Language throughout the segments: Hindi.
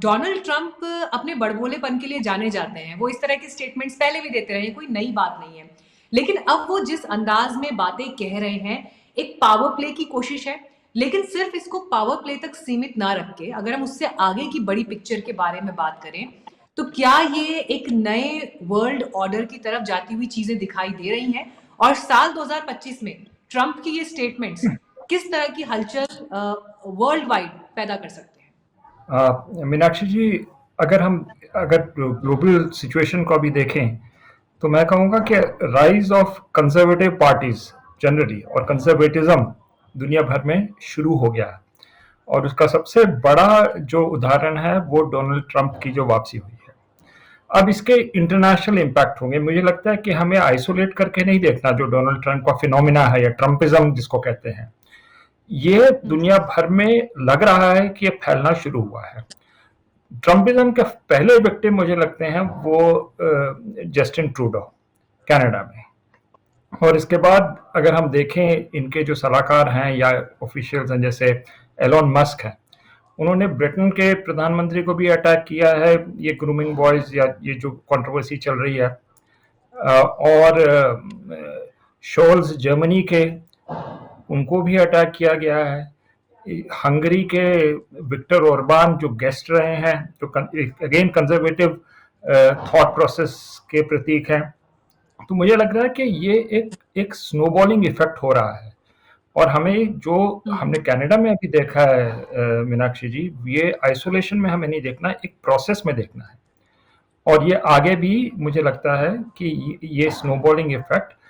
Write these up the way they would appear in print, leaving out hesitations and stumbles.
डोनाल्ड ट्रंप अपने बड़बोलेपन के लिए जाने जाते हैं। वो इस तरह के स्टेटमेंट्स पहले भी देते रहे हैं, कोई नई बात नहीं है। लेकिन अब वो जिस अंदाज में बातें कह रहे हैं, एक पावर प्ले की कोशिश है, लेकिन सिर्फ इसको पावर प्ले तक सीमित ना रख के अगर हम उससे आगे की बड़ी पिक्चर के बारे में बात करें, तो क्या ये एक नए वर्ल्ड ऑर्डर की तरफ जाती हुई चीजें दिखाई दे रही हैं? और साल 2025 में ट्रंप की ये स्टेटमेंट्स किस तरह की हलचल वर्ल्ड वाइड पैदा कर सकते हैं? मीनाक्षी जी, अगर ग्लोबल सिचुएशन को अभी देखें तो मैं कहूँगा कि rise of conservative parties generally और कंजर्वेटिज्म दुनिया भर में शुरू हो गया है। और उसका सबसे बड़ा जो उदाहरण है वो डोनाल्ड ट्रंप की जो वापसी हुई है। अब इसके इंटरनेशनल इम्पैक्ट होंगे। मुझे लगता है कि हमें आइसोलेट करके नहीं देखना जो डोनाल्ड ट्रंप का फिनोमिना है या ट्रंपिज्म जिसको कहते हैं, ये दुनिया भर में लग रहा है कि ये फैलना शुरू हुआ है। ट्रंपिज्म के पहले विक्टिम मुझे लगते हैं वो जस्टिन ट्रूडो कनाडा में, और इसके बाद अगर हम देखें इनके जो सलाहकार हैं या ऑफिशियल्स हैं जैसे एलोन मस्क हैं, उन्होंने ब्रिटेन के प्रधानमंत्री को भी अटैक किया है, ये ग्रूमिंग बॉयज या ये जो कंट्रोवर्सी चल रही है। और शोल्स जर्मनी के, उनको भी अटैक किया गया है। हंगरी के विक्टर ओरबान जो गेस्ट रहे हैं, जो अगेन कंजर्वेटिव थॉट प्रोसेस के प्रतीक हैं। तो मुझे लग रहा है कि ये एक स्नोबॉलिंग इफेक्ट हो रहा है। और हमें जो हमने कनाडा में अभी देखा है मीनाक्षी जी, ये आइसोलेशन में हमें नहीं देखना, एक प्रोसेस में देखना है। और ये आगे भी मुझे लगता है कि ये स्नोबॉलिंग इफेक्ट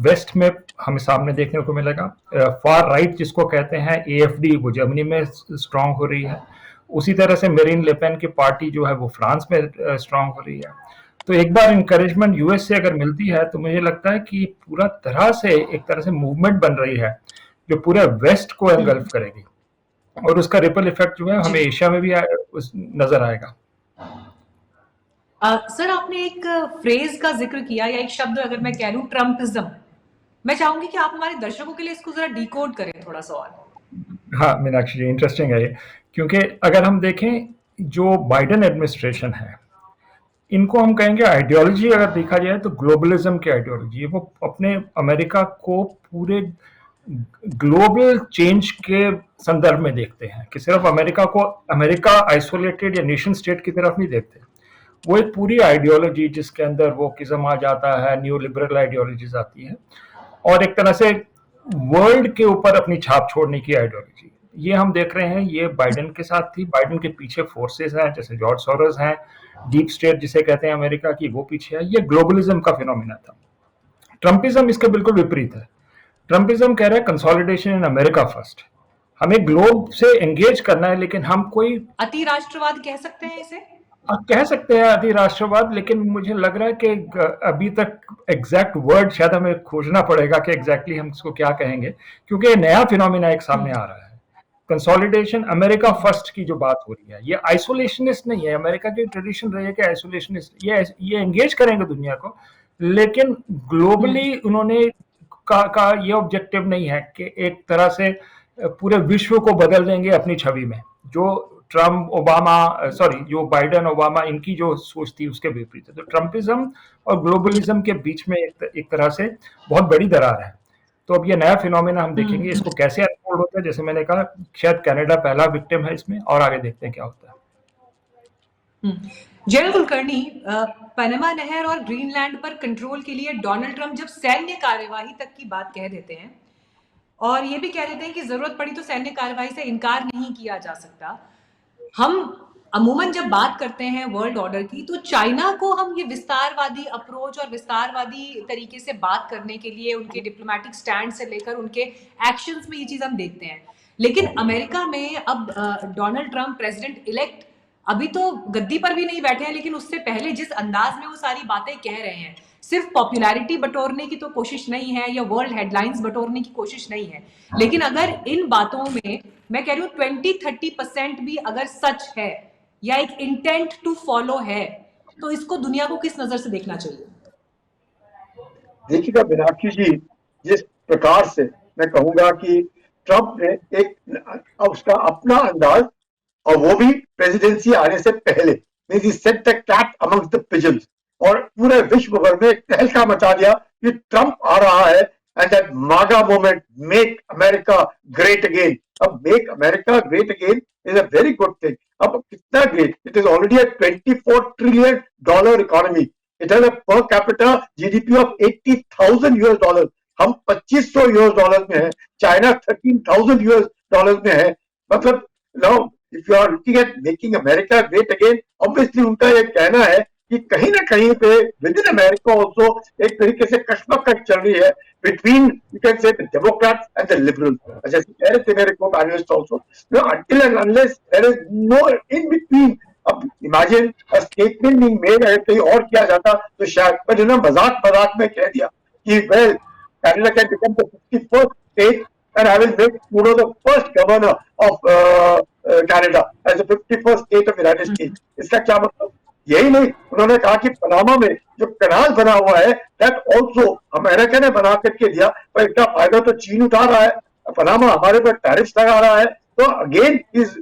वेस्ट में हमें सामने देखने को मिलेगा। फार राइट जिसको कहते हैं एएफडी, वो जर्मनी में स्ट्रांग हो रही है। उसी तरह से मेरीन लेपेन की पार्टी जो है वो फ्रांस में स्ट्रांग हो रही है। तो एक बार इंकरेजमेंट यूएस से अगर मिलती है तो मुझे लगता है कि पूरा एक तरह से मूवमेंट बन रही है जो पूरे वेस्ट को एंगल्फ करेगी, और उसका रिपल इफेक्ट जो है हमें एशिया में भी नजर आएगा। सर, आपने एक फ्रेज का जिक्र किया या एक शब्द अगर मैं कह लूं, ट्रम्पिज्म। मैं चाहूंगी कि आप हमारे दर्शकों के लिए इसको जरा डिकोड करें थोड़ा सा और। हाँ मीनाक्षी जी, इंटरेस्टिंग है ये, क्योंकि अगर हम देखें जो बाइडेन एडमिनिस्ट्रेशन है, इनको हम कहेंगे आइडियोलॉजी अगर देखा जाए तो ग्लोबलिज्म की आइडियोलॉजी। वो अपने अमेरिका को पूरे ग्लोबल चेंज के संदर्भ में देखते हैं कि सिर्फ अमेरिका आइसोलेटेड या नेशन स्टेट की तरफ नहीं देखते। वो एक पूरी आइडियोलॉजी जिसके अंदर वोकिज्म आ जाता है, न्यू लिबरल आइडियोलॉजीज आती है, और एक तरह से वर्ल्ड के ऊपर अपनी छाप छोड़ने की आइडियोलॉजी, ये हम देख रहे हैं। ये बाइडेन के साथ थी। बाइडेन के पीछे फोर्सेस हैं जैसे जॉर्ज सोरोस हैं, डीप स्टेट जिसे कहते हैं अमेरिका की, वो पीछे है। ये ग्लोबलिज्म का फिनोमिना था। ट्रंपिज्म इसके बिल्कुल विपरीत है। ट्रंपिज्म कह रहा है कंसोलिडेशन इन अमेरिका फर्स्ट, हमें ग्लोब से एंगेज करना है, लेकिन हम कोई अति राष्ट्रवाद कह सकते हैं इसे। आप कह सकते हैं अति राष्ट्रवाद, लेकिन मुझे लग रहा है कि अभी तक एग्जैक्ट वर्ड शायद हमें खोजना पड़ेगा कि एग्जैक्टली हम इसको क्या कहेंगे, क्योंकि ये नया फिनोमिना एक सामने आ रहा है। कंसोलिडेशन, अमेरिका फर्स्ट की जो बात हो रही है, ये आइसोलेशनिस्ट नहीं है। अमेरिका की ट्रेडिशन रही है कि आइसोलेशनिस्ट, ये एंगेज करेंगे दुनिया को, लेकिन ग्लोबली उन्होंने का ये ऑब्जेक्टिव नहीं है कि एक तरह से पूरे विश्व को बदल देंगे अपनी छवि में। जो जो बाइडेन ओबामा इनकी जो सोच थी उसके विपरीत है। तो ट्रंपिज्म और ग्लोबलिज्म के बीच में एक तरह से बहुत बड़ी दरार है। तो अब ये नया फिनोमेना हम देखेंगे, इसको कैसे अनफोल्ड होता है। जैसे मैंने कहा, शायद कनाडा पहला विक्टिम है इसमें, और आगे देखते हैं क्या होता है। जनरल कुलकर्णी, पनामा नहर और ग्रीनलैंड पर कंट्रोल के लिए डोनाल्ड ट्रंप जब सैन्य कार्यवाही तक की बात कह देते हैं और ये भी कह देते हैं कि जरूरत पड़ी तो सैन्य कार्यवाही से इनकार नहीं किया जा सकता, हम अमूमन जब बात करते हैं वर्ल्ड ऑर्डर की तो चाइना को हम ये विस्तारवादी अप्रोच और विस्तारवादी तरीके से बात करने के लिए उनके डिप्लोमेटिक स्टैंड से लेकर उनके एक्शंस में ये चीज हम देखते हैं। लेकिन अमेरिका में अब डोनाल्ड ट्रंप प्रेसिडेंट इलेक्ट अभी तो गद्दी पर भी नहीं बैठे हैं, लेकिन उससे पहले जिस अंदाज में वो सारी बातें कह रहे हैं, सिर्फ पॉपुलैरिटी बटोरने की तो कोशिश नहीं है या वर्ल्ड हेडलाइंस बटोरने की कोशिश नहीं है, लेकिन अगर इन बातों में मैं कह रही हूँ 20-30% भी अगर सच है या एक इंटेंट टू फॉलो है, तो इसको दुनिया को किस नजर से देखना चाहिए? देखिएगा मीनाक्षी जी, जिस प्रकार से मैं कहूंगा कि ट्रंप ने एक उसका अपना अंदाज और वो भी प्रेसिडेंसी आने से पहले। Means he set the cat amongst the pigeons, और पूरे विश्व भर में एक तहलका मचा दिया कि ट्रंप आ रहा है, and that MAGA moment, make America great again. अब make America great again is a very good thing. अब कितना great, it is already a $24 trillion economy, it has a per capita GDP of $80,000, हम $2,500 में है, चाइना $13,000 में है। मतलब now if you are looking at making America great again, obviously उनका ये कहना है कि कहीं ना कहीं पे विद इन अमेरिका ऑल्सो एक तरीके से कश्मकश चल रही है between, you can say, Democrats and the liberals. जैसे कह रहे थे मेरे को panelist also, until and unless there is no in between। अब imagine a statement being made, अगर कहीं और किया जाता तो शायद, पर इन्होंने मजाक मजाक में कह दिया कि well Canada can become the 51st state and I will make Trudeau the first governor of Canada as the 51st state of the United States। इसका क्या मतलब? यही नहीं, उन्होंने कहा कि पनामा में जो कनाल बना हुआ है दैट ऑल्सो अमेरिका ने बना करके दिया, पर इसका फायदा तो चीन उठा रहा है, पनामा हमारे पर टैरिफ्स लगा रहा है। तो again is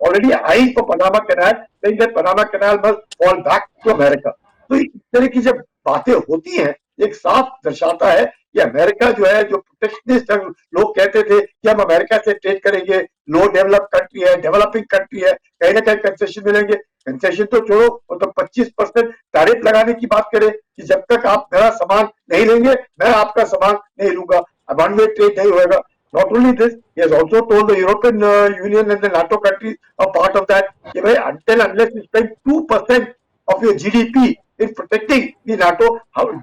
already eyeing for Panama Canal, saying that Panama Canal must fall back to America। तो इस तरह की जब बातें होती हैं, एक साफ दर्शाता है कि अमेरिका जो है, जो प्रोटेक्शनिस्ट लोग कहते थे कि हम अमेरिका से ट्रेड करेंगे, लो डेवलप कंट्री है, डेवलपिंग कंट्री है, कहीं ना कहीं कंसेशन मिलेंगे। कंसेशन तो छोड़ो, वो तो 25% टैरिफ लगाने की बात करें कि जब तक आप मेरा सामान नहीं लेंगे मैं आपका सामान नहीं लूंगा, वन वे ट्रेड नहीं होगा। Not only this, he has also told the European Union and the NATO countries are part of that, until unless you spend 2% of your GDP in protecting the NATO,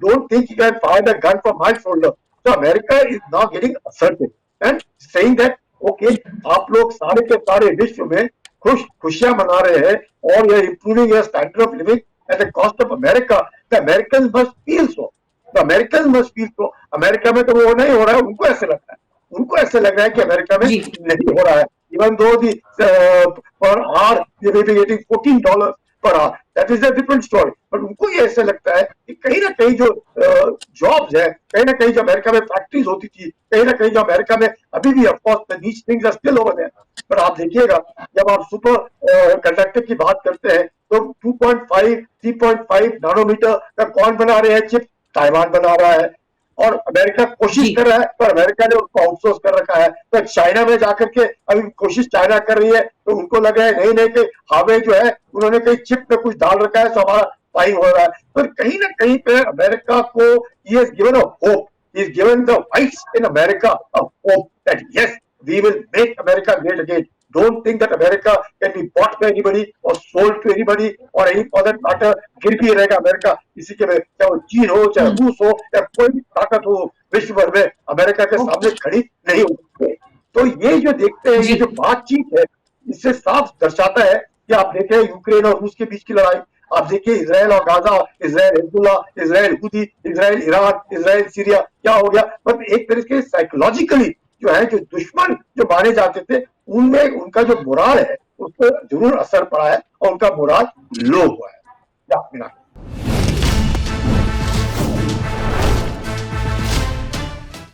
don't think you can fire the gun from my shoulder। So America is now getting assertive and saying that okay, आप लोग सारे के सारे विश्व में खुशियां मना रहे हैं और ये improving your standard of living at the cost of America, the Americans must feel so। The Americans must feel so। America में तो वो नहीं हो रहा है, उनको ऐसे लगता है, उनको ऐसे लग रहा है कि अमेरिका में जी नहीं हो रहा है। Even though the per hour they may be getting $14 per hour, that is a different story. But उनको ये ऐसे लगता है कि कहीं ना कहीं जो जॉब्स है, कहीं ना कहीं जो अमेरिका में फैक्ट्रीज होती थी, कहीं ना कहीं जो अमेरिका में अभी भी of course the niche things are still over there. पर आप देखिएगा जब आप सुपर कंडक्टर की बात करते हैं तो 2.5 3.5 नैनोमीटर का कौन बना रहे हैं चिप? ताइवान बना रहा है। और अमेरिका कोशिश जी कर रहा है, पर अमेरिका ने उसको आउटसोर्स कर रखा है। तो चाइना में जाकर के अभी कोशिश चाइना कर रही है, तो उनको लग रहा है नहीं नहीं कि हावे जो है उन्होंने कहीं चिप में कुछ डाल रखा है तो हमारा फाइन हो रहा है। तो कहीं ना कहीं पे अमेरिका को he has given a hope, he has given the whites in America a hope that yes, we will make America great again। Don't think that America can be bought by anybody or sold to anybody or any for that matter। गिर भी रहेगा अमेरिका किसी के में, चाहे वो चीन हो, चाहे रूस हो, या कोई भी ताकत हो विश्व भर में अमेरिका के सामने खड़ी नहीं हो सकती। तो ये जो देखते हैं, ये जी जो बातचीत है, इससे साफ दर्शाता है कि आप देखें यूक्रेन और रूस के बीच की लड़ाई, आप देखिए इसराइल और Gaza, Israel Hezbollah, Israel Houthi, Israel Iran, Israel Syria, क्या हो गया। मतलब एक तरीके से साइकोलॉजिकली जो है, जो दुश्मन जो माने जाते थे, उनमें उनका जो मोराल है उस पर जरूर असर पड़ा है और उनका मोराल लो हुआ है।